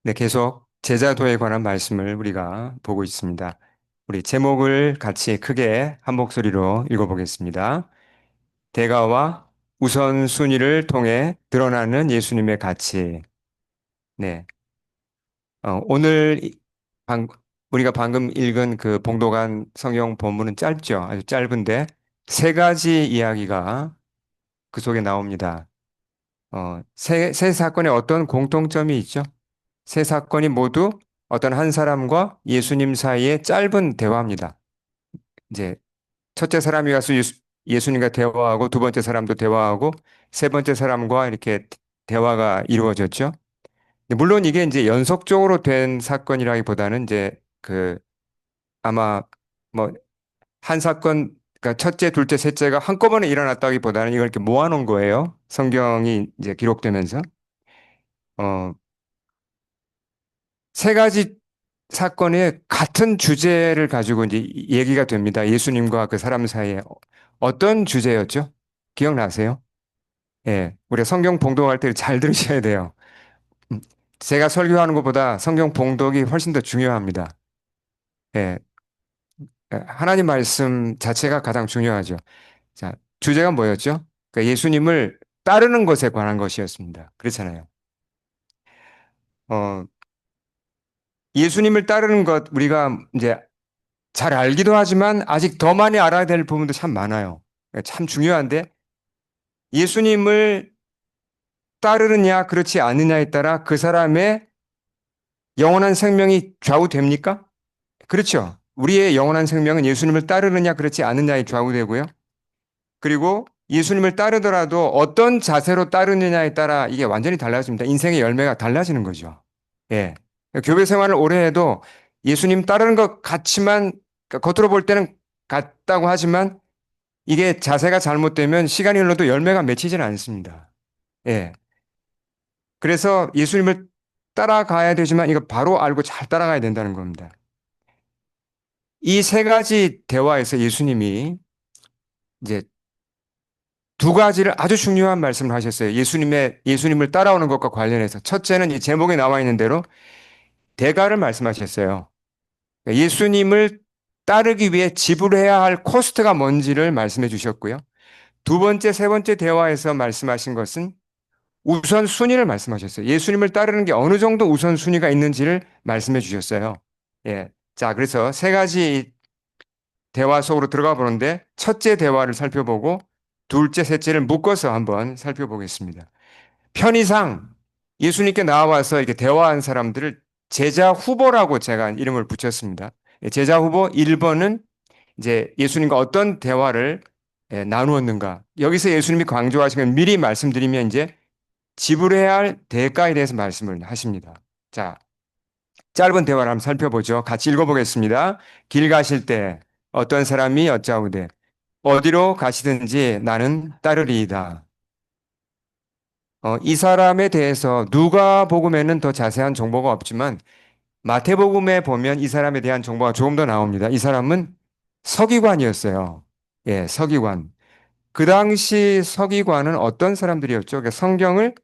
네, 계속 제자도에 관한 말씀을 우리가 보고 있습니다. 우리 제목을 같이 크게 한 목소리로 읽어보겠습니다. 대가와 우선순위를 통해 드러나는 예수님의 가치. 네, 오늘 우리가 방금 읽은 그 봉독한 성경 본문은 짧죠. 아주 짧은데 세 가지 이야기가 그 속에 나옵니다. 세 사건에 어떤 공통점이 있죠? 세 사건이 모두 어떤 한 사람과 예수님 사이의 짧은 대화입니다. 이제 첫째 사람이 가서 예수님과 대화하고 두 번째 사람도 대화하고 세 번째 사람과 이렇게 대화가 이루어졌죠. 물론 이게 이제 연속적으로 된 사건이라기보다는 이제 그 아마 뭐 한 사건, 그러니까 첫째, 둘째, 셋째가 한꺼번에 일어났다기보다는 이걸 이렇게 모아놓은 거예요. 성경이 이제 기록되면서. 어, 세 가지 사건의 같은 주제를 가지고 이제 얘기가 됩니다. 예수님과 그 사람 사이에 어떤 주제였죠? 기억나세요? 예, 우리가 성경 봉독할 때 잘 들으셔야 돼요. 음, 제가 설교하는 것보다 성경 봉독이 훨씬 더 중요합니다. 예, 하나님 말씀 자체가 가장 중요하죠. 자, 주제가 뭐였죠? 그러니까 예수님을 따르는 것에 관한 것이었습니다. 그렇잖아요. 어, 예수님을 따르는 것 우리가 이제 잘 알기도 하지만 아직 더 많이 알아야 될 부분도 참 많아요. 참 중요한데 예수님을 따르느냐 그렇지 않느냐에 따라 그 사람의 영원한 생명이 좌우됩니까? 그렇죠. 우리의 영원한 생명은 예수님을 따르느냐 그렇지 않느냐에 좌우되고요. 그리고 예수님을 따르더라도 어떤 자세로 따르느냐에 따라 이게 완전히 달라집니다. 인생의 열매가 달라지는 거죠. 예. 교회 생활을 오래 해도 예수님 따르는 것 같지만 그러니까 겉으로 볼 때는 같다고 하지만 이게 자세가 잘못되면 시간이 흘러도 열매가 맺히지는 않습니다. 예. 그래서 예수님을 따라가야 되지만 이거 바로 알고 잘 따라가야 된다는 겁니다. 이 세 가지 대화에서 예수님이 이제 두 가지를 아주 중요한 말씀을 하셨어요. 예수님을 따라오는 것과 관련해서. 첫째는 이 제목에 나와 있는 대로 대가를 말씀하셨어요. 그러니까 예수님을 따르기 위해 지불해야 할 코스트가 뭔지를 말씀해 주셨고요. 두 번째, 세 번째 대화에서 말씀하신 것은 우선순위를 말씀하셨어요. 예수님을 따르는 게 어느 정도 우선순위가 있는지를 말씀해 주셨어요. 예. 자, 그래서 세 가지 대화 속으로 들어가 보는데 첫째 대화를 살펴보고 둘째, 셋째를 묶어서 한번 살펴보겠습니다. 편의상 예수님께 나와서 이렇게 대화한 사람들을 제자 후보라고 제가 이름을 붙였습니다. 예, 제자 후보 1번은 이제 예수님과 어떤 대화를 나누었는가. 여기서 예수님이 강조하신 건 미리 말씀드리면 이제 지불해야 할 대가에 대해서 말씀을 하십니다. 자, 짧은 대화를 한번 살펴보죠. 같이 읽어보겠습니다. 길 가실 때 어떤 사람이 여짜오되 어디로 가시든지 나는 따르리이다. 이 사람에 대해서 누가복음에는 더 자세한 정보가 없지만 마태복음에 보면 이 사람에 대한 정보가 조금 더 나옵니다. 이 사람은 서기관이었어요. 예, 서기관. 그 당시 서기관은 어떤 사람들이었죠? 그러니까 성경을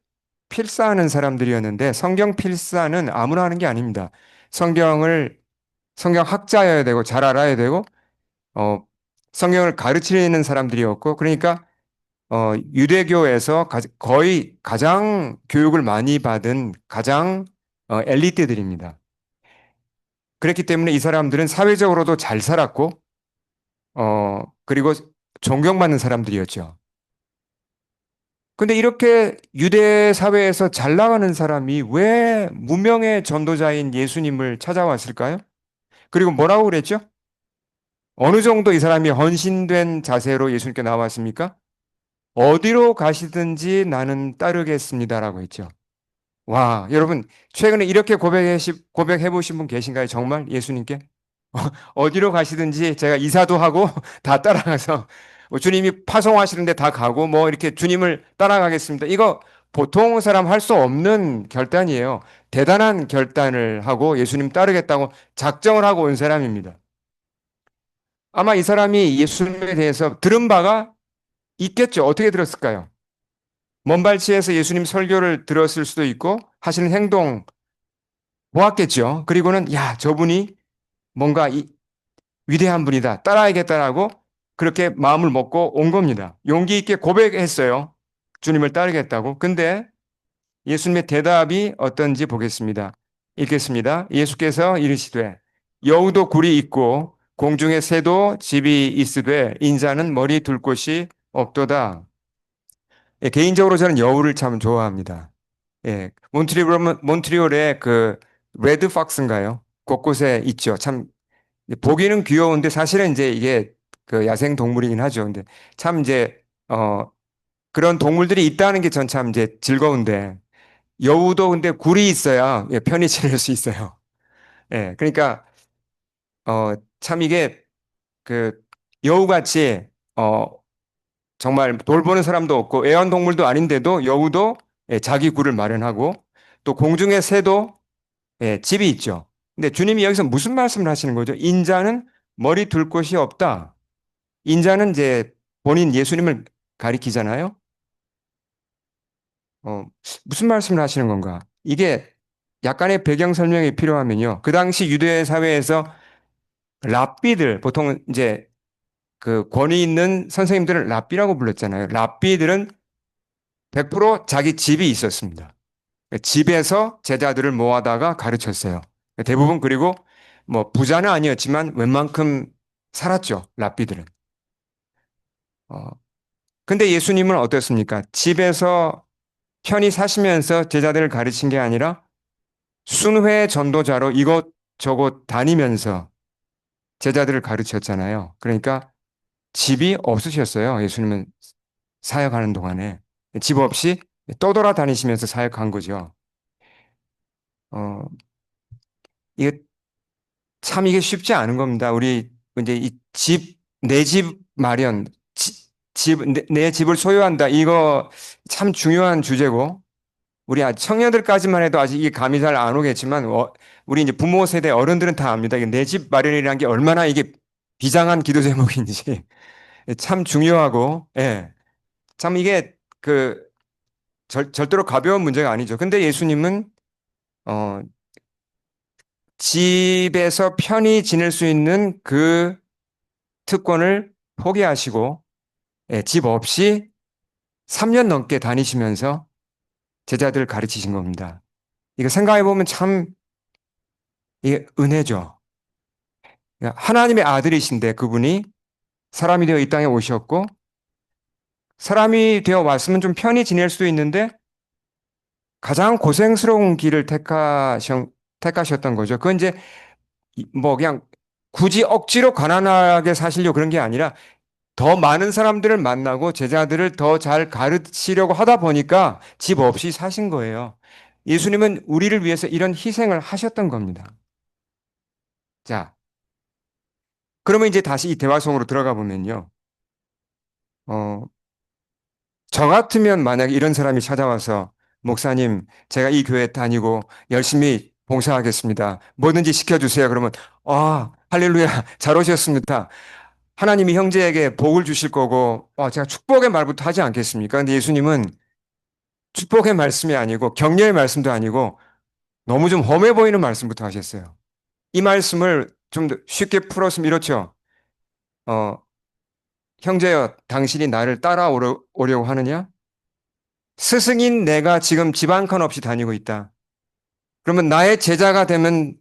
필사하는 사람들이었는데 성경 필사는 아무나 하는 게 아닙니다. 성경을 성경 학자여야 되고 잘 알아야 되고 어, 성경을 가르치는 사람들이었고 그러니까 유대교에서 거의 가장 교육을 많이 받은 가장 엘리트들입니다. 그렇기 때문에 이 사람들은 사회적으로도 잘 살았고 그리고 존경받는 사람들이었죠. 근데 이렇게 유대 사회에서 잘 나가는 사람이 왜 무명의 전도자인 예수님을 찾아왔을까요? 그리고 뭐라고 그랬죠? 어느 정도 이 사람이 헌신된 자세로 예수님께 나왔습니까? 어디로 가시든지 나는 따르겠습니다라고 했죠. 와, 여러분, 최근에 이렇게 고백해 보신 분 계신가요? 정말 예수님께? 어디로 가시든지 제가 이사도 하고 다 따라가서 뭐 주님이 파송하시는데 다 가고 뭐 이렇게 주님을 따라가겠습니다. 이거 보통 사람 할 수 없는 결단이에요. 대단한 결단을 하고 예수님 따르겠다고 작정을 하고 온 사람입니다. 아마 이 사람이 예수님에 대해서 들은 바가 있겠죠. 어떻게 들었을까요? 먼발치에서 예수님 설교를 들었을 수도 있고 하시는 행동, 보았겠죠. 그리고는 야, 저분이 뭔가 위대한 분이다. 따라야겠다라고 그렇게 마음을 먹고 온 겁니다. 용기 있게 고백했어요. 주님을 따르겠다고. 근데 예수님의 대답이 어떤지 보겠습니다. 읽겠습니다. 예수께서 이르시되 여우도 굴이 있고 공중의 새도 집이 있으되 인자는 머리 둘 곳이 없도다. 예, 개인적으로 저는 여우를 참 좋아합니다. 예, 몬트리올에 그 레드 박스인가요? 곳곳에 있죠. 참 보기는 귀여운데 사실은 이제 이게 그 야생 동물이긴 하죠. 근데 참 이제 그런 동물들이 있다는 게 전 참 이제 즐거운데 여우도 근데 굴이 있어야 예, 편히 지낼 수 있어요. 예, 그러니까 참 이게 그 여우같이 정말 돌보는 사람도 없고 애완동물도 아닌데도 여우도 예, 자기 굴을 마련하고 또 공중의 새도 예, 집이 있죠. 근데 주님이 여기서 무슨 말씀을 하시는 거죠? 인자는 머리 둘 곳이 없다. 인자는 이제 본인 예수님을 가리키잖아요. 어, 무슨 말씀을 하시는 건가? 이게 약간의 배경 설명이 필요하면요. 그 당시 유대 사회에서 랍비들, 보통 이제 그 권위 있는 선생님들을 랍비라고 불렀잖아요. 랍비들은 100% 자기 집이 있었습니다. 집에서 제자들을 모아다가 가르쳤어요. 대부분 그리고 뭐 부자는 아니었지만 웬만큼 살았죠. 랍비들은. 어, 근데 예수님은 어떻습니까? 집에서 편히 사시면서 제자들을 가르친 게 아니라 순회 전도자로 이곳저곳 다니면서 제자들을 가르쳤잖아요. 그러니까 집이 없으셨어요. 예수님은 사역하는 동안에. 집 없이 떠돌아 다니시면서 사역한 거죠. 어, 이게 참 이게 쉽지 않은 겁니다. 우리 이제 이 집, 내 집 마련, 내 집을 소유한다. 이거 참 중요한 주제고, 우리 청년들까지만 해도 아직 이게 감이 잘 안 오겠지만, 우리 이제 부모 세대 어른들은 다 압니다. 내 집 마련이라는 게 얼마나 이게 비장한 기도 제목인지 참 중요하고, 예. 참 이게 그 절대로 가벼운 문제가 아니죠. 근데 예수님은 어, 집에서 편히 지낼 수 있는 그 특권을 포기하시고 예, 집 없이 3년 넘게 다니시면서 제자들을 가르치신 겁니다. 이거 생각해 보면 참 이게 은혜죠. 그러니까 하나님의 아들이신데 그분이 사람이 되어 이 땅에 오셨고 사람이 되어 왔으면 좀 편히 지낼 수도 있는데 가장 고생스러운 길을 택하셨던 거죠. 그건 이제 뭐 그냥 굳이 억지로 가난하게 사시려고 그런 게 아니라 더 많은 사람들을 만나고 제자들을 더 잘 가르치려고 하다 보니까 집 없이 사신 거예요. 예수님은 우리를 위해서 이런 희생을 하셨던 겁니다. 자, 그러면 이제 다시 이 대화 속으로 들어가 보면요. 어, 저 같으면 만약에 이런 사람이 찾아와서 목사님, 제가 이 교회 다니고 열심히 봉사하겠습니다. 뭐든지 시켜주세요. 그러면 할렐루야, 잘 오셨습니다. 하나님이 형제에게 복을 주실 거고, 제가 축복의 말부터 하지 않겠습니까? 근데 예수님은 축복의 말씀이 아니고 격려의 말씀도 아니고 너무 좀 험해 보이는 말씀부터 하셨어요. 이 말씀을 좀 더 쉽게 풀었으면 이렇죠. 어, 형제여, 당신이 나를 따라오려고 하느냐? 스승인 내가 지금 집 한 칸 없이 다니고 있다. 그러면 나의 제자가 되면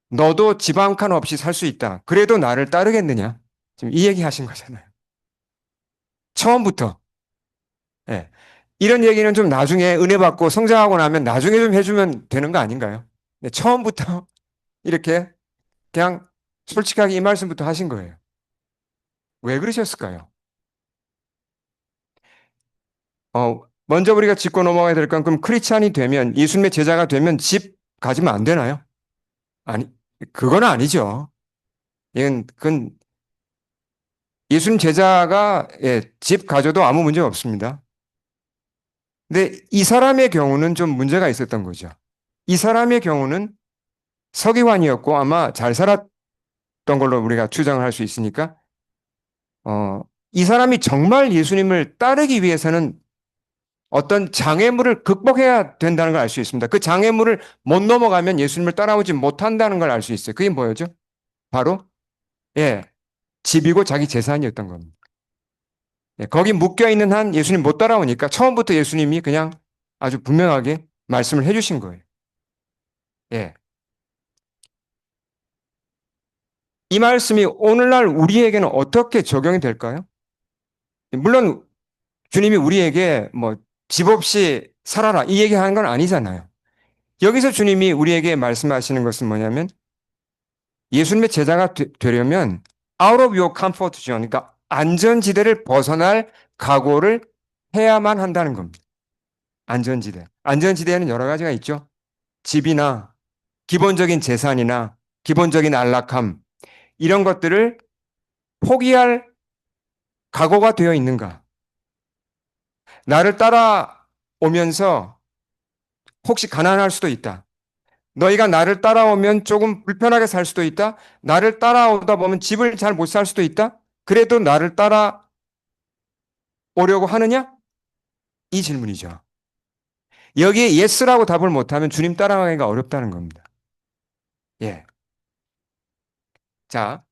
너도 집 한 칸 없이 살 수 있다. 그래도 나를 따르겠느냐? 지금 이 얘기 하신 거잖아요. 처음부터. 예. 이런 얘기는 좀 나중에 은혜 받고 성장하고 나면 나중에 좀 해주면 되는 거 아닌가요? 네, 처음부터 이렇게 그냥 솔직하게 이 말씀부터 하신 거예요. 왜 그러셨을까요? 먼저 우리가 짚고 넘어가야 될 건 그럼 크리스찬이 되면 예수님의 제자가 되면 집 가지면 안 되나요? 아니, 그건 아니죠. 그건 예수님 제자가 예, 집 가져도 아무 문제 없습니다. 근데 이 사람의 경우는 좀 문제가 있었던 거죠. 이 사람의 경우는 서기관이었고 아마 잘 살았던 걸로 우리가 추정을 할 수 있으니까 이 사람이 정말 예수님을 따르기 위해서는 어떤 장애물을 극복해야 된다는 걸 알 수 있습니다. 그 장애물을 못 넘어가면 예수님을 따라오지 못한다는 걸 알 수 있어요. 그게 뭐였죠? 바로 예, 집이고 자기 재산이었던 겁니다. 예, 거기 묶여 있는 한 예수님 못 따라오니까 처음부터 예수님이 그냥 아주 분명하게 말씀을 해주신 거예요. 예, 이 말씀이 오늘날 우리에게는 어떻게 적용이 될까요? 물론 주님이 우리에게 뭐 집 없이 살아라 이 얘기하는 건 아니잖아요. 여기서 주님이 우리에게 말씀하시는 것은 뭐냐면 예수님의 제자가 되려면 out of your comfort zone, 그러니까 안전지대를 벗어날 각오를 해야만 한다는 겁니다. 안전지대. 안전지대에는 여러 가지가 있죠. 집이나 기본적인 재산이나 기본적인 안락함 이런 것들을 포기할 각오가 되어 있는가? 나를 따라오면서 혹시 가난할 수도 있다. 너희가 나를 따라오면 조금 불편하게 살 수도 있다. 나를 따라오다 보면 집을 잘 못 살 수도 있다. 그래도 나를 따라오려고 하느냐? 이 질문이죠. 여기에 예스라고 답을 못하면 주님 따라가기가 어렵다는 겁니다. 예. 자,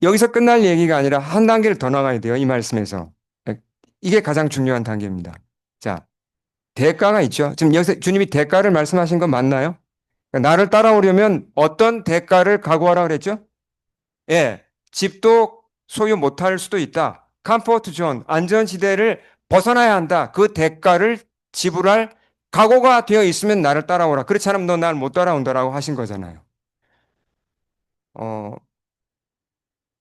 여기서 끝날 얘기가 아니라 한 단계를 더 나가야 돼요. 이 말씀에서. 이게 가장 중요한 단계입니다. 자, 대가가 있죠. 지금 여기서 주님이 대가를 말씀하신 건 맞나요? 그러니까 나를 따라오려면 어떤 대가를 각오하라 그랬죠? 예. 집도 소유 못할 수도 있다. 컴포트 존, 안전지대를 벗어나야 한다. 그 대가를 지불할 각오가 되어 있으면 나를 따라오라. 그렇지 않으면 너 날 못 따라온다라고 하신 거잖아요. 어,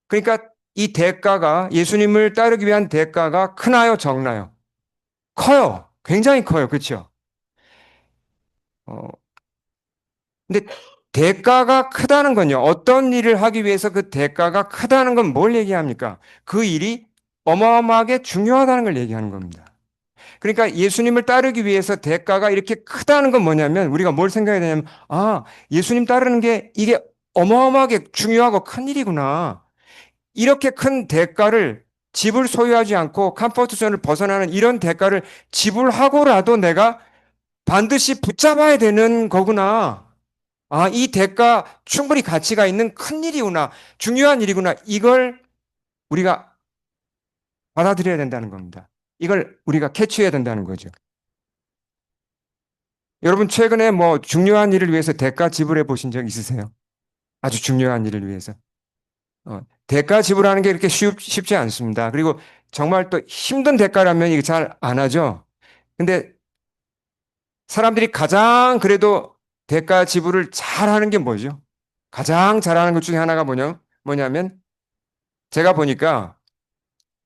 그러니까 이 대가가 예수님을 따르기 위한 대가가 크나요, 적나요? 커요. 굉장히 커요. 그렇죠? 어, 근데 대가가 크다는 건요. 어떤 일을 하기 위해서 그 대가가 크다는 건 뭘 얘기합니까? 그 일이 어마어마하게 중요하다는 걸 얘기하는 겁니다. 그러니까 예수님을 따르기 위해서 대가가 이렇게 크다는 건 뭐냐면 우리가 뭘 생각해야 되냐면 아, 예수님 따르는 게 이게 어마어마하게 중요하고 큰 일이구나. 이렇게 큰 대가를 집을 소유하지 않고 컴포트 존을 벗어나는 이런 대가를 지불하고라도 내가 반드시 붙잡아야 되는 거구나. 아, 이 대가 충분히 가치가 있는 큰 일이구나. 중요한 일이구나. 이걸 우리가 받아들여야 된다는 겁니다. 이걸 우리가 캐치해야 된다는 거죠. 여러분, 최근에 뭐 중요한 일을 위해서 대가 지불해 보신 적 있으세요? 아주 중요한 일을 위해서. 대가 지불하는 게 이렇게 쉽지 않습니다. 그리고 정말 또 힘든 대가라면 이게 잘 안 하죠. 근데 사람들이 가장 그래도 대가 지불을 잘 하는 게 뭐죠? 가장 잘하는 것 중에 하나가 뭐냐면 제가 보니까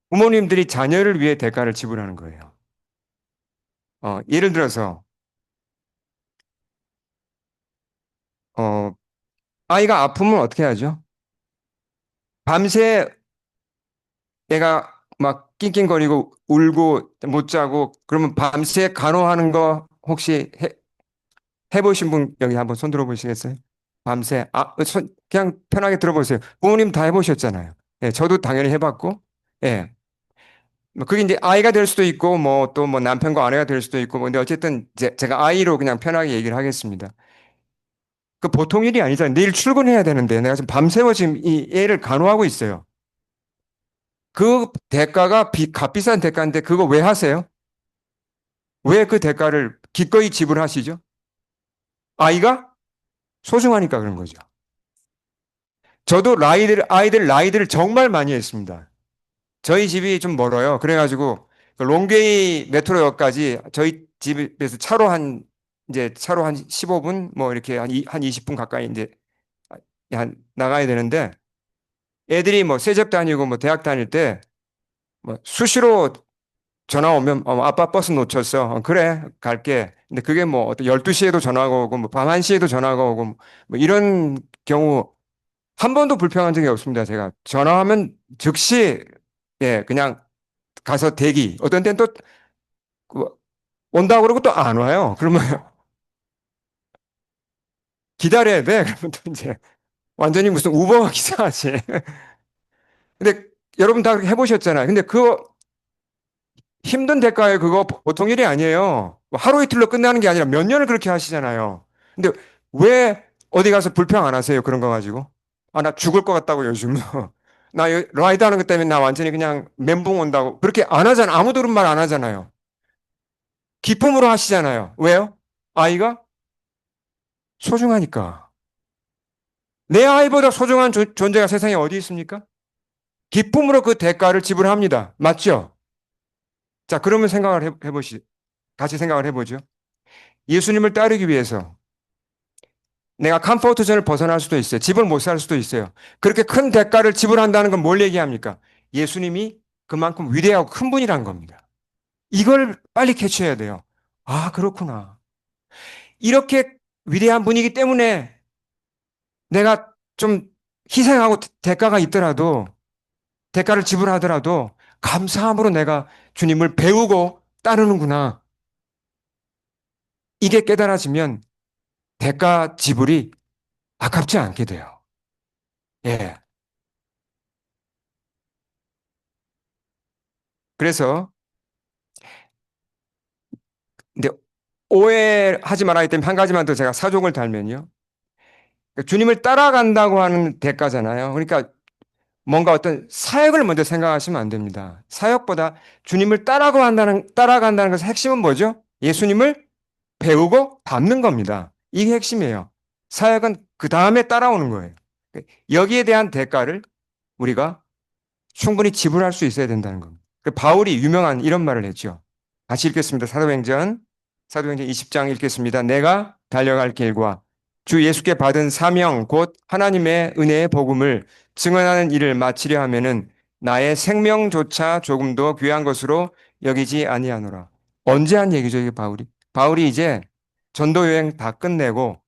부모님들이 자녀를 위해 대가를 지불하는 거예요. 예를 들어서, 어, 아이가 아프면 어떻게 하죠? 밤새 애가 막 낑낑거리고 울고 못 자고 그러면 밤새 간호하는 거 혹시 해보신 분 여기 한번 손 들어보시겠어요? 밤새 그냥 편하게 들어보세요. 부모님 다 해보셨잖아요. 예, 저도 당연히 해봤고, 예. 뭐 그게 이제 아이가 될 수도 있고 뭐 또 뭐 남편과 아내가 될 수도 있고 뭐 근데 어쨌든 제가 아이로 그냥 편하게 얘기를 하겠습니다. 그 보통 일이 아니잖아요. 내일 출근해야 되는데 내가 지금 밤새워 지금 이 애를 간호하고 있어요. 그 대가가 값비싼 대가인데 그거 왜 하세요? 왜 그 대가를 기꺼이 지불하시죠? 아이가 소중하니까 그런 거죠. 저도 아이들 나이들을 정말 많이 했습니다. 저희 집이 좀 멀어요. 그래가지고 그 롱게이 메트로역까지 저희 집에서 차로 한 15분 뭐 이렇게 한 20분 가까이 이제 한 나가야 되는데 애들이 뭐 세접 다니고 뭐 대학 다닐 때 뭐 수시로 전화 오면 아빠 버스 놓쳤어. 그래 갈게. 근데 그게 뭐 어떤 12시에도 전화가 오고 뭐 밤 1시에도 전화가 오고 뭐 이런 경우 한 번도 불평한 적이 없습니다. 제가 전화하면 즉시 예 그냥 가서 대기. 어떤 때는 또 그 온다고 그러고 또 안 와요. 그러면 기다려야 돼. 그러면 또 이제 완전히 무슨 우버 기사지. 근데 여러분 다 그렇게 해보셨잖아요. 근데 힘든 대가에 그거 보통 일이 아니에요. 뭐 하루 이틀로 끝나는 게 아니라 몇 년을 그렇게 하시잖아요. 근데 왜 어디 가서 불평 안 하세요? 그런 거 가지고. 아, 나 죽을 것 같다고 요즘. 나 라이드 하는 것 때문에 나 완전히 그냥 멘붕 온다고. 그렇게 안 하잖아. 아무도 그런 말 안 하잖아요. 기쁨으로 하시잖아요. 왜요? 아이가 소중하니까. 내 아이보다 소중한 존재가 세상에 어디 있습니까? 기쁨으로 그 대가를 지불합니다. 맞죠? 자, 그러면 생각을 같이 생각을 해보죠. 예수님을 따르기 위해서 내가 컴포트 존을 벗어날 수도 있어요. 집을 못 살 수도 있어요. 그렇게 큰 대가를 지불한다는 건 뭘 얘기합니까? 예수님이 그만큼 위대하고 큰 분이란 겁니다. 이걸 빨리 캐치해야 돼요. 아, 그렇구나. 이렇게 위대한 분이기 때문에 내가 좀 희생하고 대가가 있더라도, 대가를 지불하더라도 감사함으로 내가 주님을 배우고 따르는구나. 이게 깨달아지면 대가 지불이 아깝지 않게 돼요. 예. 그래서, 근데 오해하지 말아야 되면 한 가지만 더 제가 사족을 달면요. 그러니까 주님을 따라간다고 하는 대가잖아요. 그러니까 뭔가 어떤 사역을 먼저 생각하시면 안 됩니다. 사역보다 주님을 따라간다는 것의 핵심은 뭐죠? 예수님을 배우고 닮는 겁니다. 이게 핵심이에요. 사역은 그 다음에 따라오는 거예요. 여기에 대한 대가를 우리가 충분히 지불할 수 있어야 된다는 겁니다. 바울이 유명한 이런 말을 했죠. 같이 읽겠습니다. 사도행전 20장 읽겠습니다. 내가 달려갈 길과 주 예수께 받은 사명 곧 하나님의 은혜의 복음을 증언하는 일을 마치려 하면은 나의 생명조차 조금도 귀한 것으로 여기지 아니하노라. 언제 한 얘기죠, 이게 바울이? 바울이 이제 전도 여행 다 끝내고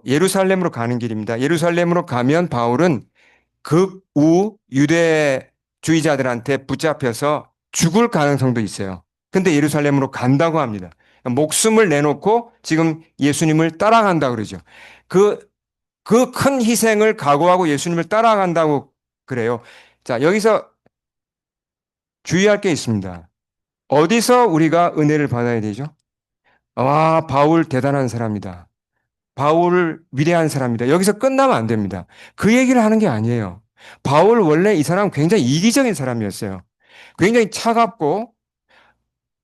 예루살렘으로 가는 길입니다. 예루살렘으로 가면 바울은 극우 유대주의자들한테 붙잡혀서 죽을 가능성도 있어요. 근데 예루살렘으로 간다고 합니다. 목숨을 내놓고 지금 예수님을 따라간다 그러죠. 그, 그 큰 희생을 각오하고 예수님을 따라간다고 그래요. 자, 여기서 주의할 게 있습니다. 어디서 우리가 은혜를 받아야 되죠? 와, 바울 대단한 사람이다. 바울 위대한 사람이다. 여기서 끝나면 안 됩니다. 그 얘기를 하는 게 아니에요. 바울 원래 이 사람 굉장히 이기적인 사람이었어요. 굉장히 차갑고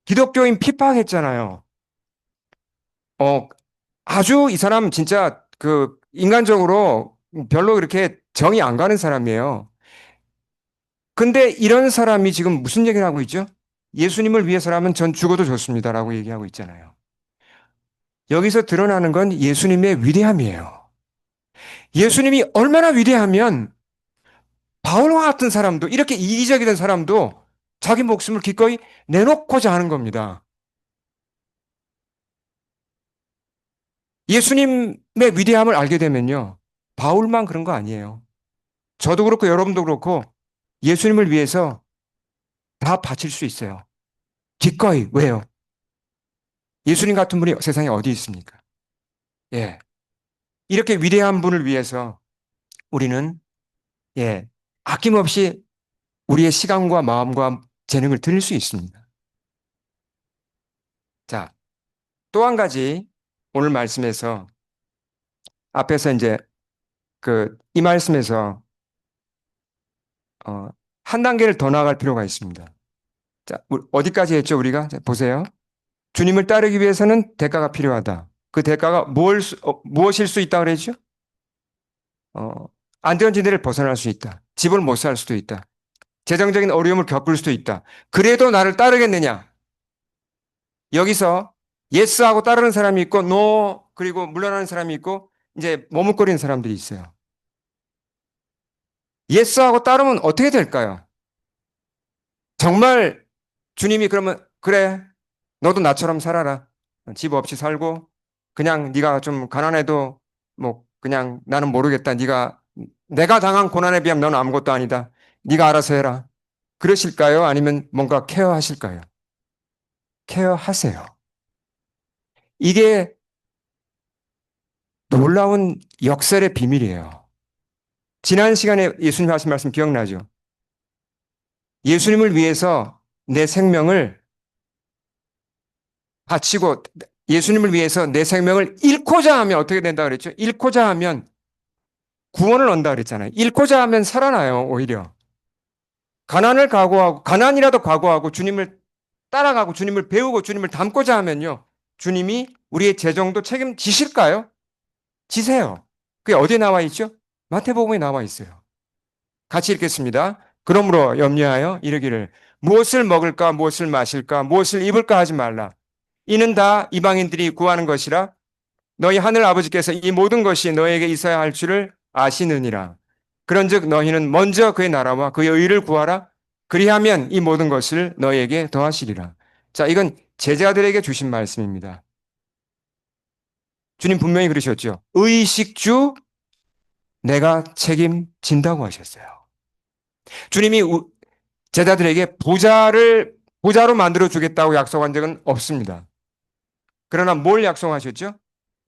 기독교인 핍박했잖아요. 어, 아주 이 사람 진짜 그 인간적으로 별로 그렇게 정이 안 가는 사람이에요. 근데 이런 사람이 지금 무슨 얘기를 하고 있죠? 예수님을 위해서라면 전 죽어도 좋습니다라고 얘기하고 있잖아요. 여기서 드러나는 건 예수님의 위대함이에요. 예수님이 얼마나 위대하면 바울과 같은 사람도 이렇게 이기적이던 사람도 자기 목숨을 기꺼이 내놓고자 하는 겁니다. 예수님의 위대함을 알게 되면요. 바울만 그런 거 아니에요. 저도 그렇고 여러분도 그렇고 예수님을 위해서 다 바칠 수 있어요. 기꺼이. 왜요? 예수님 같은 분이 세상에 어디 있습니까? 예. 이렇게 위대한 분을 위해서 우리는 예, 아낌없이 우리의 시간과 마음과 재능을 드릴 수 있습니다. 자, 또 한 가지 오늘 말씀에서 앞에서 이제 이 말씀에서 한 단계를 더 나아갈 필요가 있습니다. 자, 어디까지 했죠, 우리가? 자, 보세요. 주님을 따르기 위해서는 대가가 필요하다. 그 대가가 무엇일 수 있다 그랬죠? 어, 안전지대를 벗어날 수 있다. 집을 못 살 수도 있다. 재정적인 어려움을 겪을 수도 있다. 그래도 나를 따르겠느냐? 여기서 예스하고 따르는 사람이 있고, 노, 그리고 물러나는 사람이 있고, 이제 머뭇거리는 사람들이 있어요. 예스하고 따르면 어떻게 될까요? 정말 주님이 그러면 그래 너도 나처럼 살아라. 집 없이 살고 그냥 네가 좀 가난해도 뭐 그냥 나는 모르겠다. 내가 당한 고난에 비하면 너는 아무것도 아니다. 네가 알아서 해라. 그러실까요? 아니면 뭔가 케어하실까요? 케어하세요. 이게 놀라운 역설의 비밀이에요. 지난 시간에 예수님 하신 말씀 기억나죠? 예수님을 위해서 내 생명을 바치고 예수님을 위해서 내 생명을 잃고자 하면 어떻게 된다 그랬죠? 잃고자 하면 구원을 얻는다 그랬잖아요. 잃고자 하면 살아나요, 오히려. 가난을 각오하고, 가난이라도 각오하고 주님을 따라가고 주님을 배우고 주님을 닮고자 하면요. 주님이 우리의 재정도 책임지실까요? 지세요. 그게 어디에 나와 있죠? 마태복음에 나와 있어요. 같이 읽겠습니다. 그러므로 염려하여 이르기를 무엇을 먹을까, 무엇을 마실까, 무엇을 입을까 하지 말라. 이는 다 이방인들이 구하는 것이라 너희 하늘 아버지께서 이 모든 것이 너에게 있어야 할 줄을 아시느니라. 그런즉 너희는 먼저 그의 나라와 그의 의를 구하라. 그리하면 이 모든 것을 너희에게 더하시리라. 자, 이건 제자들에게 주신 말씀입니다. 주님 분명히 그러셨죠. 의식주 내가 책임진다고 하셨어요. 주님이 제자들에게 부자로 만들어 주겠다고 약속한 적은 없습니다. 그러나 뭘 약속하셨죠?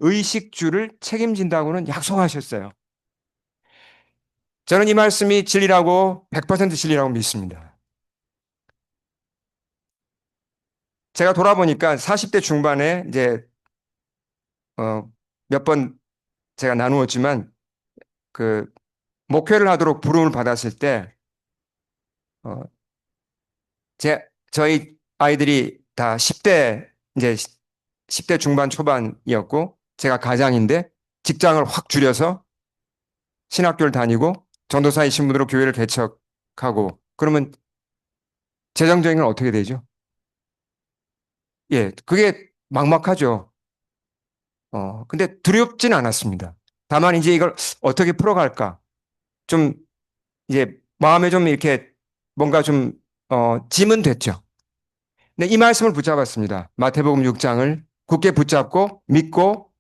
의식주를 책임진다고는 약속하셨어요. 저는 이 말씀이 진리라고 100% 진리라고 믿습니다. 제가 돌아보니까 40대 중반에 이제 몇 번 제가 나누었지만 그 목회를 하도록 부름을 받았을 때 어, 저희 아이들이 다 10대 이제 10대 중반 초반이었고 제가 가장인데 직장을 확 줄여서 신학교를 다니고 전도사의 신분으로 교회를 개척하고 그러면 재정적인 건 어떻게 되죠? 예, 그게 막막하죠. 근데 두렵진 않았습니다. 다만 이제 이걸 어떻게 풀어갈까? 좀 이제 마음에 좀 이렇게 뭔가 좀 짐은 됐죠. 근데 이 말씀을 붙잡았습니다. 마태복음 6장을 굳게 붙잡고 믿고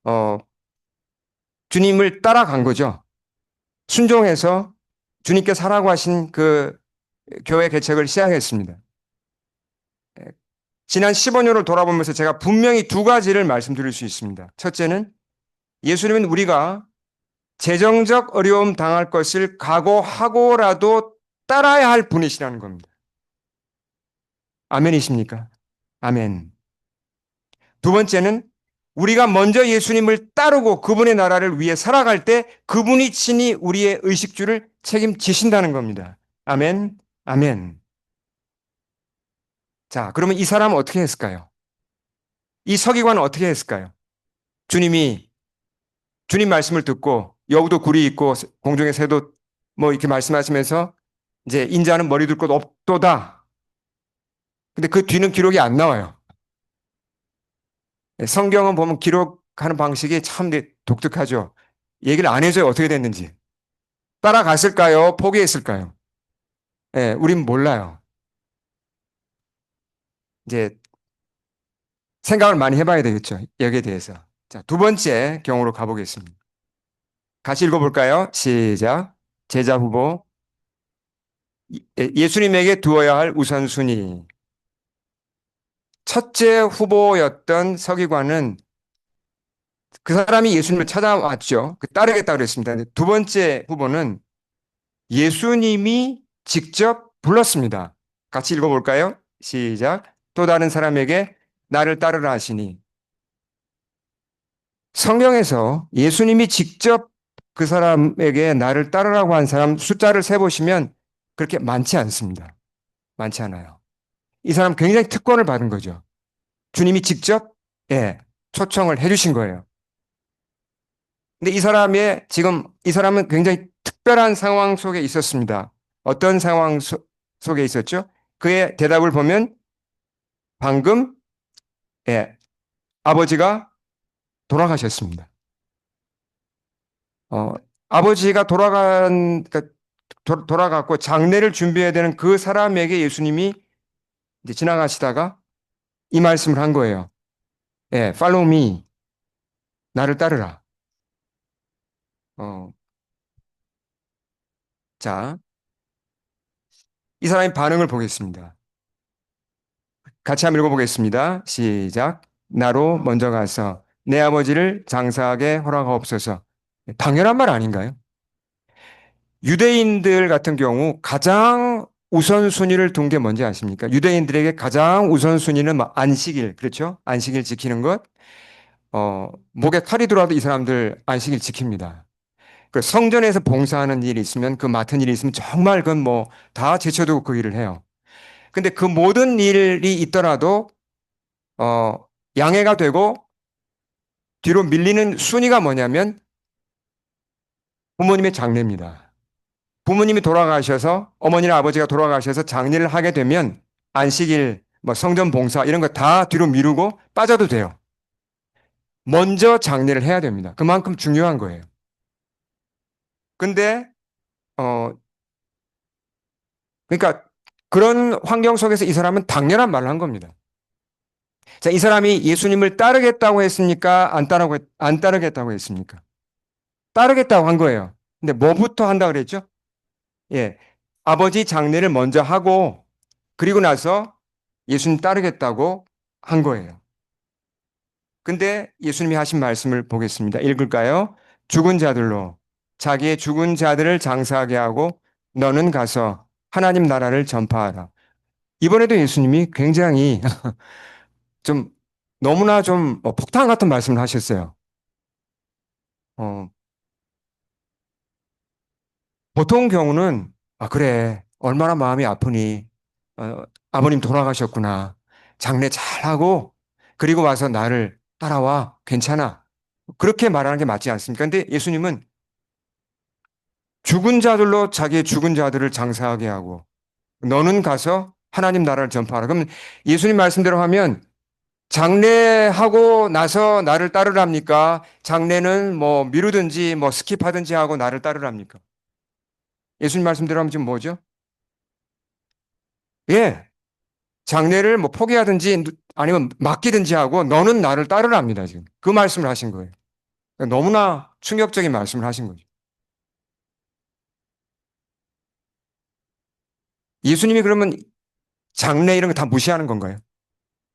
어, 주님을 따라간 거죠. 순종해서 주님께서 하라고 하신 그 교회 개척을 시작했습니다. 지난 15년을 돌아보면서 제가 분명히 두 가지를 말씀드릴 수 있습니다. 첫째는 예수님은 우리가 재정적 어려움 당할 것을 각오하고라도 따라야 할 분이시라는 겁니다. 아멘이십니까? 아멘. 두 번째는 우리가 먼저 예수님을 따르고 그분의 나라를 위해 살아갈 때 그분이 친히 우리의 의식주를 책임지신다는 겁니다. 아멘, 아멘. 자, 그러면 이 사람은 어떻게 했을까요? 이 서기관은 어떻게 했을까요? 주님이 주님 말씀을 듣고 여우도 굴이 있고 공중의 새도 뭐 이렇게 말씀하시면서 이제 인자는 머리 둘 곳 없도다. 근데 그 뒤는 기록이 안 나와요. 성경은 보면 기록하는 방식이 참 독특하죠. 얘기를 안 해줘요. 어떻게 됐는지. 따라갔을까요? 포기했을까요? 예, 우린 몰라요. 이제 생각을 많이 해봐야 되겠죠. 여기에 대해서. 자, 두 번째 경우로 가보겠습니다. 같이 읽어볼까요? 시작. 제자 후보. 예수님에게 두어야 할 우선순위. 첫째 후보였던 서기관은 그 사람이 예수님을 찾아왔죠. 따르겠다 그랬습니다. 두 번째 후보는 예수님이 직접 불렀습니다. 같이 읽어볼까요? 시작. 또 다른 사람에게 나를 따르라 하시니. 성경에서 예수님이 직접 그 사람에게 나를 따르라고 한 사람 숫자를 세보시면 그렇게 많지 않습니다. 많지 않아요. 이 사람 굉장히 특권을 받은 거죠. 주님이 직접 예, 초청을 해주신 거예요. 근데 이 사람은 굉장히 특별한 상황 속에 있었습니다. 어떤 상황 속에 있었죠? 그의 대답을 보면 방금 예, 아버지가 돌아가셨습니다. 어, 아버지가 그러니까 돌아갔고 장례를 준비해야 되는 그 사람에게 예수님이 이제 지나가시다가 이 말씀을 한 거예요. 예, follow me. 나를 따르라. 어, 자, 이 사람의 반응을 보겠습니다. 같이 한번 읽어보겠습니다. 시작. 나로 먼저 가서 내 아버지를 장사하게 허락하옵소서. 당연한 말 아닌가요? 유대인들 같은 경우 가장 우선순위를 둔 게 뭔지 아십니까? 유대인들에게 가장 우선순위는 뭐 안식일, 그렇죠? 안식일 지키는 것. 목에 칼이 들어와도 이 사람들 안식일 지킵니다. 그 성전에서 봉사하는 일이 있으면 그 맡은 일이 있으면 정말 그건 뭐 다 제쳐두고 그 일을 해요. 근데 그 모든 일이 있더라도 어, 양해가 되고 뒤로 밀리는 순위가 뭐냐면 부모님의 장례입니다. 부모님이 돌아가셔서 어머니나 아버지가 돌아가셔서 장례를 하게 되면 안식일, 뭐 성전 봉사 이런 거 다 뒤로 미루고 빠져도 돼요. 먼저 장례를 해야 됩니다. 그만큼 중요한 거예요. 근데 어 그러니까 그런 환경 속에서 이 사람은 당연한 말을 한 겁니다. 자, 이 사람이 예수님을 따르겠다고 했습니까? 안 따르겠다고 했습니까? 따르겠다고 한 거예요. 근데 뭐부터 한다 그랬죠? 예. 아버지 장례를 먼저 하고 그리고 나서 예수님 따르겠다고 한 거예요. 근데 예수님이 하신 말씀을 보겠습니다. 읽을까요? 죽은 자들로 자기의 죽은 자들을 장사하게 하고 너는 가서 하나님 나라를 전파하라. 이번에도 예수님이 굉장히 좀 너무나 좀 폭탄 같은 말씀을 하셨어요. 어, 보통 경우는 그래 얼마나 마음이 아프니 아버님 돌아가셨구나 장례 잘하고 그리고 와서 나를 따라와 괜찮아 그렇게 말하는 게 맞지 않습니까? 근데 예수님은 죽은 자들로 자기의 죽은 자들을 장사하게 하고 너는 가서 하나님 나라를 전파하라. 그러면 예수님 말씀대로 하면 장례하고 나서 나를 따르랍니까? 장례는 뭐 미루든지 뭐 스킵하든지 하고 나를 따르랍니까? 예수님 말씀대로 하면 지금 뭐죠? 예. 장례를 뭐 포기하든지 아니면 맡기든지 하고 너는 나를 따르랍니다. 지금 그 말씀을 하신 거예요. 그러니까 너무나 충격적인 말씀을 하신 거죠. 예수님이 그러면 장례 이런 거 다 무시하는 건가요?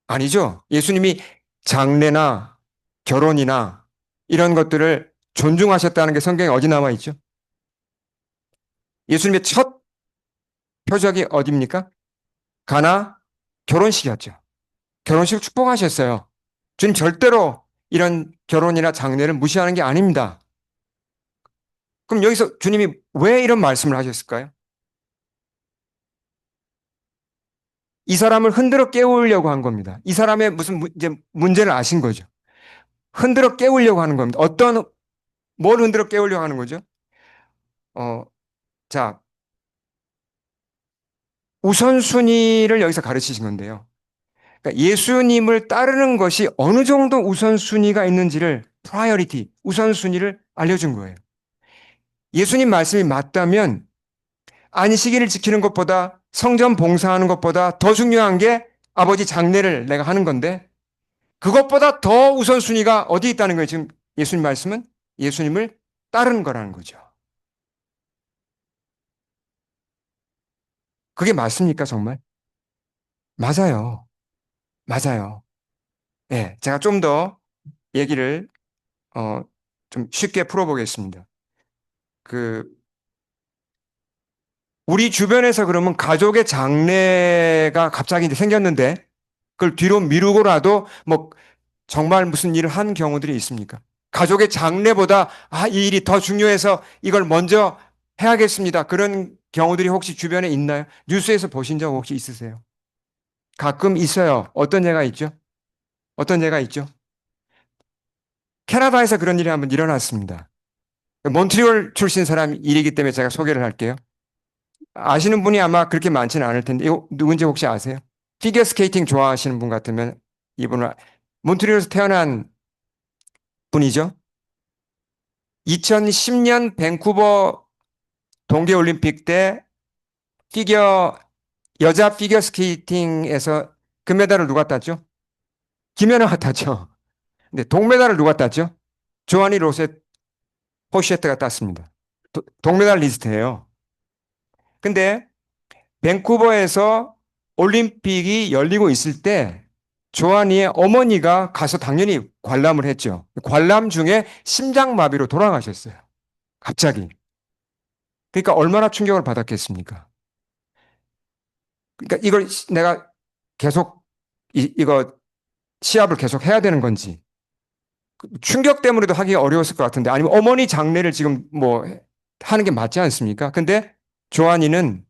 아니죠. 예수님이 장례나 결혼이나 이런 것들을 존중하셨다는 게 성경에 어디 나와 있죠? 예수님의 첫 표적이 어디입니까? 가나 결혼식이었죠. 결혼식 축복하셨어요. 주님 절대로 이런 결혼이나 장례를 무시하는 게 아닙니다. 그럼 여기서 주님이 왜 이런 말씀을 하셨을까요? 이 사람을 흔들어 깨우려고 한 겁니다. 이 사람의 무슨 이제 문제를 아신 거죠. 흔들어 깨우려고 하는 겁니다. 뭘 흔들어 깨우려고 하는 거죠? 어, 자, 우선순위를 여기서 가르치신 건데요. 그러니까 예수님을 따르는 것이 어느 정도 우선순위가 있는지를 프라이어리티, 우선순위를 알려준 거예요. 예수님 말씀이 맞다면 안식일을 지키는 것보다 성전 봉사하는 것보다 더 중요한 게 아버지 장례를 내가 하는 건데 그것보다 더 우선순위가 어디 있다는 거예요. 지금 예수님 말씀은 예수님을 따르는 거라는 거죠. 그게 맞습니까, 정말? 맞아요. 맞아요. 예, 제가 좀 더 얘기를 어, 좀 쉽게 풀어보겠습니다. 그 우리 주변에서 그러면 가족의 장래가 갑자기 이제 생겼는데 그걸 뒤로 미루고라도 뭐 정말 무슨 일을 한 경우들이 있습니까? 가족의 장래보다 이 일이 더 중요해서 이걸 먼저 해야겠습니다. 그런 경우들이 혹시 주변에 있나요? 뉴스에서 보신 적 혹시 있으세요? 가끔 있어요. 어떤 예가 있죠? 어떤 예가 있죠? 캐나다에서 그런 일이 한번 일어났습니다. 몬트리올 출신 사람 일이기 때문에 제가 소개를 할게요. 아시는 분이 아마 그렇게 많지는 않을 텐데, 이거 누군지 혹시 아세요? 피겨 스케이팅 좋아하시는 분 같으면 이분은 몬트리올에서 태어난 분이죠. 2010년 밴쿠버 동계올림픽 때 피겨, 여자 피겨 스케이팅에서 금메달을 누가 땄죠? 김연아가 땄죠. 근데 동메달을 누가 땄죠? 조아니 로셋 포시에트가 땄습니다. 동메달 리스트예요. 근데 밴쿠버에서 올림픽이 열리고 있을 때 조한이의 어머니가 가서 당연히 관람을 했죠. 관람 중에 심장마비로 돌아가셨어요. 갑자기. 그러니까 얼마나 충격을 받았겠습니까? 그러니까 이걸 내가 계속 이거 시합을 계속 해야 되는 건지 충격 때문에도 하기 어려웠을 것 같은데 아니면 어머니 장례를 지금 뭐 하는 게 맞지 않습니까? 근데 조한이는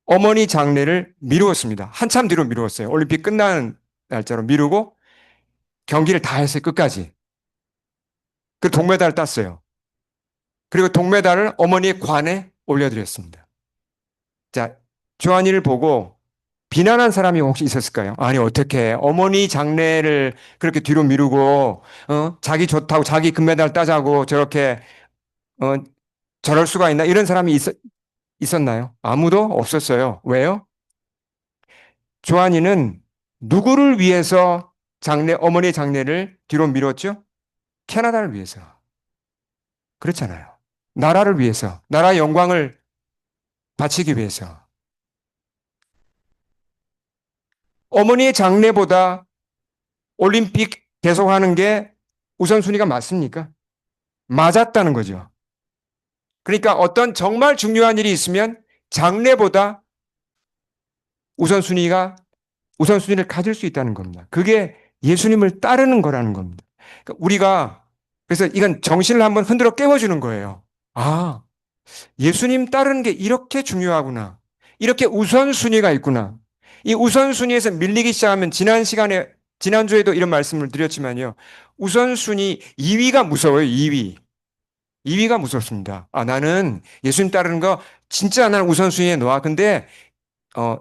어머니 장례를 미루었습니다. 한참 뒤로 미루었어요. 올림픽 끝나는 날짜로 미루고 경기를 다 했어요. 끝까지. 그 동메달을 땄어요. 그리고 동메달을 어머니의 관에 올려드렸습니다. 자, 조한이를 보고 비난한 사람이 혹시 있었을까요? 아니, 어떻게 어머니 장례를 그렇게 뒤로 미루고, 자기 좋다고 자기 금메달 따자고 저렇게, 어, 저럴 수가 있나? 이런 사람이 있었나요? 아무도 없었어요. 왜요? 조한이는 누구를 위해서 어머니 장례를 뒤로 미뤘죠? 캐나다를 위해서. 그렇잖아요. 나라를 위해서, 나라의 영광을 바치기 위해서. 어머니의 장례보다 올림픽 계속하는 게 우선순위가 맞습니까? 맞았다는 거죠. 그러니까 어떤 정말 중요한 일이 있으면 장래보다 우선순위가 우선순위를 가질 수 있다는 겁니다. 그게 예수님을 따르는 거라는 겁니다. 그러니까 우리가 그래서 이건 정신을 한번 흔들어 깨워주는 거예요. 아, 예수님 따르는 게 이렇게 중요하구나. 이렇게 우선순위가 있구나. 이 우선순위에서 밀리기 시작하면 지난주에도 이런 말씀을 드렸지만요. 우선순위 2위가 무서워요, 2위. 2위가 무섭습니다. 아, 나는 예수님 따르는 거 진짜 나는 우선순위에 놓아. 근데, 어,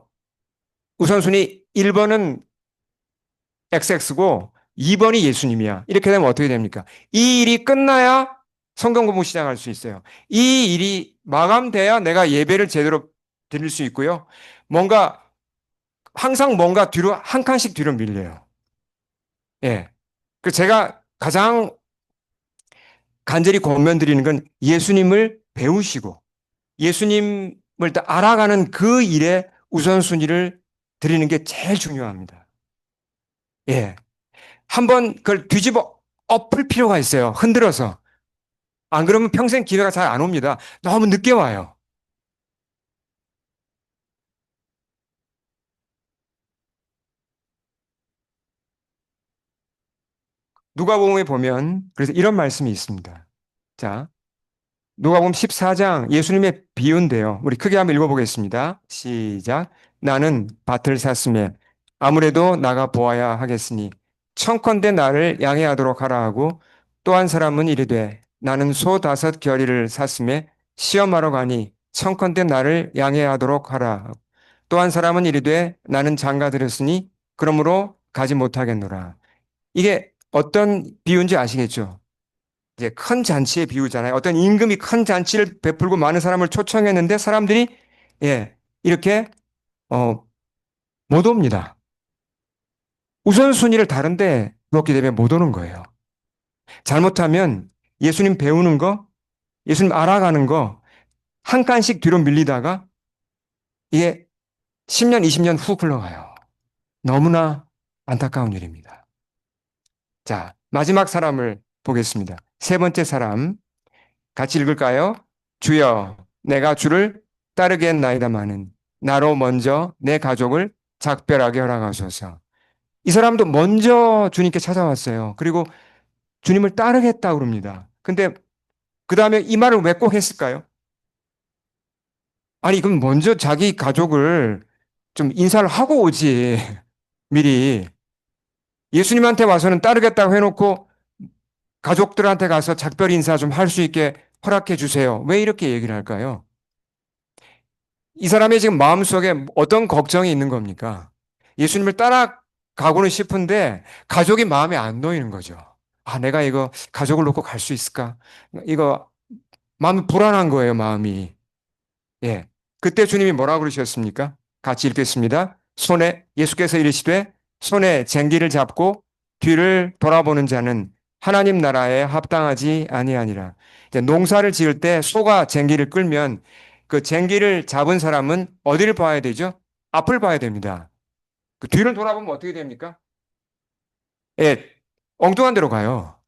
우선순위 1번은 XX고 2번이 예수님이야. 이렇게 되면 어떻게 됩니까? 이 일이 끝나야 성경 공부 시작할 수 있어요. 이 일이 마감돼야 내가 예배를 제대로 드릴 수 있고요. 뭔가, 항상 뭔가 뒤로, 한 칸씩 뒤로 밀려요. 예. 그 제가 가장 간절히 권면드리는 건 예수님을 배우시고 예수님을 알아가는 그 일에 우선순위를 드리는 게 제일 중요합니다. 예. 한번 그걸 뒤집어 엎을 필요가 있어요. 흔들어서. 안 그러면 평생 기회가 잘 안 옵니다. 너무 늦게 와요. 누가복음에 보면 그래서 이런 말씀이 있습니다. 자, 누가복음 14장 예수님의 비유인데요. 우리 크게 한번 읽어보겠습니다. 시작. 나는 밭을 샀으며 아무래도 나가 보아야 하겠으니 청컨대 나를 양해하도록 하라 하고 또 한 사람은 이르되 나는 소 5 겨리를 샀으며 시험하러 가니 청컨대 나를 양해하도록 하라. 또 한 사람은 이르되 나는 장가 들였으니 그러므로 가지 못하겠노라. 이게 어떤 비유인지 아시겠죠? 이제 큰 잔치의 비유잖아요. 어떤 임금이 큰 잔치를 베풀고 많은 사람을 초청했는데 사람들이 예, 이렇게 어, 못 옵니다. 우선순위를 다른데 놓게 되면 못 오는 거예요. 잘못하면 예수님 배우는 거, 예수님 알아가는 거 한 칸씩 뒤로 밀리다가 이게 10년, 20년 훅 흘러가요. 너무나 안타까운 일입니다. 자, 마지막 사람을 보겠습니다. 세 번째 사람 같이 읽을까요? 주여, 내가 주를 따르겠나이다마는 나로 먼저 내 가족을 작별하게 허락하소서. 이 사람도 먼저 주님께 찾아왔어요. 그리고 주님을 따르겠다 그럽니다. 근데 그 다음에 이 말을 왜 꼭 했을까요? 아니, 그럼 먼저 자기 가족을 좀 인사를 하고 오지. 미리. 예수님한테 와서는 따르겠다고 해놓고 가족들한테 가서 작별 인사 좀 할 수 있게 허락해 주세요. 왜 이렇게 얘기를 할까요? 이 사람의 지금 마음속에 어떤 걱정이 있는 겁니까? 예수님을 따라가고는 싶은데 가족이 마음에 안 놓이는 거죠. 아, 내가 이거 가족을 놓고 갈 수 있을까? 이거 마음이 불안한 거예요, 마음이. 예. 그때 주님이 뭐라고 그러셨습니까? 같이 읽겠습니다. 예수께서 이르시되 손에 쟁기를 잡고 뒤를 돌아보는 자는 하나님 나라에 합당하지 아니하니라. 이제 농사를 지을 때 소가 쟁기를 끌면 그 쟁기를 잡은 사람은 어디를 봐야 되죠? 앞을 봐야 됩니다. 그 뒤를 돌아보면 어떻게 됩니까? 예, 엉뚱한 데로 가요.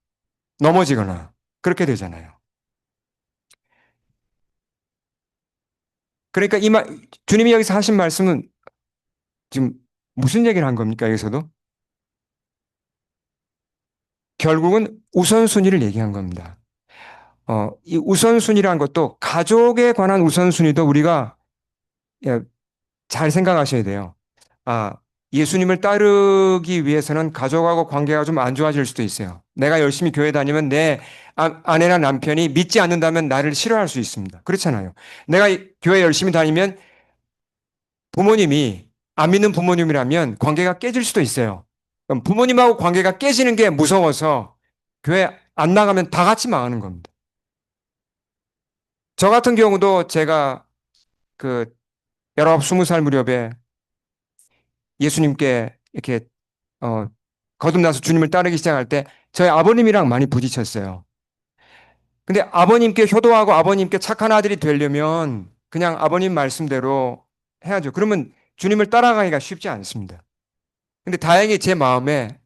넘어지거나 그렇게 되잖아요. 그러니까 주님이 여기서 하신 말씀은 지금 무슨 얘기를 한 겁니까? 여기서도 결국은 우선순위를 얘기한 겁니다. 이 우선순위라는 것도 가족에 관한 우선순위도 우리가 예, 잘 생각하셔야 돼요. 아, 예수님을 따르기 위해서는 가족하고 관계가 좀 안 좋아질 수도 있어요. 내가 열심히 교회 다니면 내 아내나 남편이 믿지 않는다면 나를 싫어할 수 있습니다. 그렇잖아요. 내가 교회 열심히 다니면 부모님이 안 믿는 부모님이라면 관계가 깨질 수도 있어요. 그럼 부모님하고 관계가 깨지는 게 무서워서 교회 안 나가면 다 같이 망하는 겁니다. 저 같은 경우도 제가 그 19, 20살 무렵에 예수님께 이렇게 어, 거듭나서 주님을 따르기 시작할 때 저희 아버님이랑 많이 부딪혔어요. 근데 아버님께 효도하고 아버님께 착한 아들이 되려면 그냥 아버님 말씀대로 해야죠. 그러면 주님을 따라가기가 쉽지 않습니다. 근데 다행히 제 마음에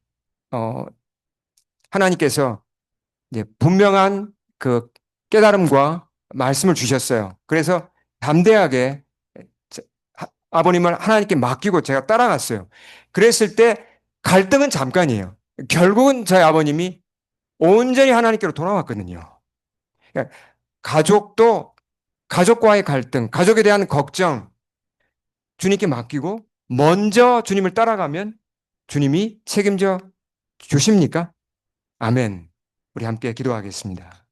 어, 하나님께서 이제 분명한 그 깨달음과 말씀을 주셨어요. 그래서 담대하게 아버님을 하나님께 맡기고 제가 따라갔어요. 그랬을 때 갈등은 잠깐이에요. 결국은 저희 아버님이 온전히 하나님께로 돌아왔거든요. 그러니까 가족도 가족과의 갈등, 가족에 대한 걱정 주님께 맡기고 먼저 주님을 따라가면 주님이 책임져 주십니까? 아멘. 우리 함께 기도하겠습니다.